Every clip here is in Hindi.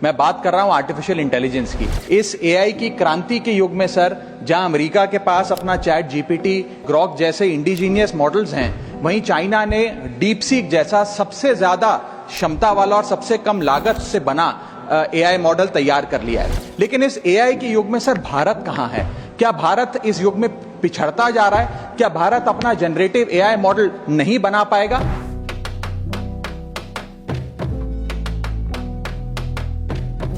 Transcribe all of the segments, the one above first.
मैं बात कर रहा हूं आर्टिफिशियल इंटेलिजेंस की। इस एआई की क्रांति के युग में सर, जहां अमेरिका के पास अपना चैट जीपीटी, ग्रॉक जैसे इंडिजीनियस मॉडल्स हैं, वहीं चाइना ने डीप सीक जैसा सबसे ज्यादा क्षमता वाला और सबसे कम लागत से बना एआई मॉडल तैयार कर लिया है। लेकिन इस एआई के युग में सर भारत कहां है? क्या भारत इस युग में पिछड़ता जा रहा है? क्या भारत अपना जनरेटिव एआई मॉडल नहीं बना पाएगा?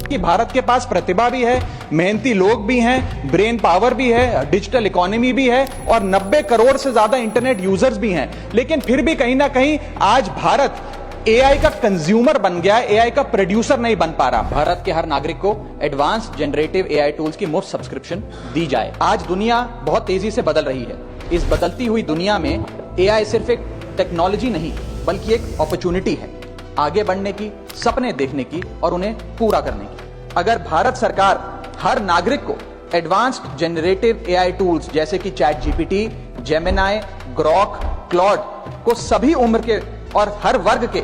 कि भारत के पास प्रतिभा भी है, मेहनती लोग भी हैं, ब्रेन पावर भी है, डिजिटल इकोनॉमी भी है और 90 करोड़ से ज्यादा इंटरनेट यूजर्स भी हैं। लेकिन फिर भी कहीं ना कहीं आज भारत एआई का कंज्यूमर बन गया है, एआई का प्रोड्यूसर नहीं बन पा रहा। भारत के हर नागरिक को एडवांस जनरेटिव एआई टूल्स की मुफ्त सब्सक्रिप्शन दी जाए। आज दुनिया बहुत तेजी से बदल रही है। इस बदलती हुई दुनिया में एआई सिर्फ एक टेक्नोलॉजी नहीं बल्कि एक अपॉर्चुनिटी है, आगे बढ़ने की, सपने देखने की और उन्हें पूरा करने की। अगर भारत सरकार हर नागरिक को एडवांस्ड जनरेटिव एआई टूल्स जैसे कि chat GPT, Gemini, Grok, Claude को सभी उम्र के और हर वर्ग के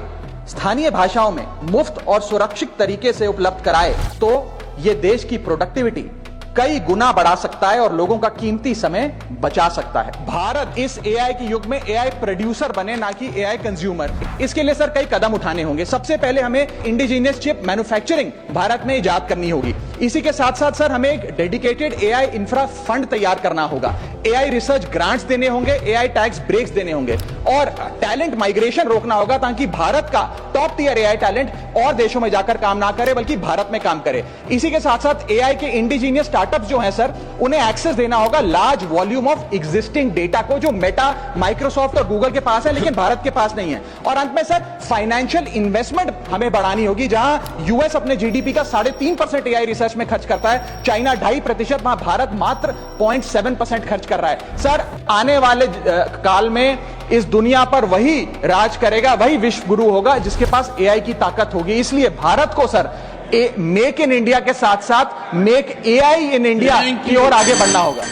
स्थानीय भाषाओं में मुफ्त और सुरक्षित तरीके से उपलब्ध कराए, तो यह देश की प्रोडक्टिविटी कई गुना बढ़ा सकता है और लोगों का कीमती समय बचा सकता है। भारत इस एआई के युग में एआई प्रोड्यूसर बने, ना कि एआई कंज्यूमर। इसके लिए सर कई कदम उठाने होंगे। सबसे पहले हमें इंडिजीनियस चिप मैन्युफैक्चरिंग भारत में इजाद करनी होगी। इसी के साथ साथ सर हमें एक डेडिकेटेड एआई इंफ्रा फंड तैयार करना होगा। एआई रिसर्च ग्रांट्स देने होंगे, एआई टैक्स ब्रेक्स देने होंगे और टैलेंट माइग्रेशन रोकना होगा ताकि भारत का टॉप टियर एआई टैलेंट और देशों में जाकर काम ना करे बल्कि भारत में काम करे। इसी के साथ साथ एआई के इंडिजीनियस स्टार्टअप्स जो हैं सर, उन्हें एक्सेस देना होगा large volume of existing data को, जो मेटा, माइक्रोसॉफ्ट और गूगल के पास है लेकिन भारत के पास नहीं है। और अंत में सर फाइनेंशियल इन्वेस्टमेंट हमें बढ़ानी होगी। जहां यूएस अपने जीडीपी का 3.5% एआई रिसर्च में खर्च करता है, चाइना 2.5%, वहां भारत मात्र 0.7% खर्च कर रहा है। सर आने वाले काल में इस दुनिया पर वही राज करेगा, वही विश्व गुरु होगा जिसके पास एआई की ताकत होगी। इसलिए भारत को सर मेक इन इंडिया के साथ साथ मेक एआई इन इंडिया की ओर आगे बढ़ना होगा।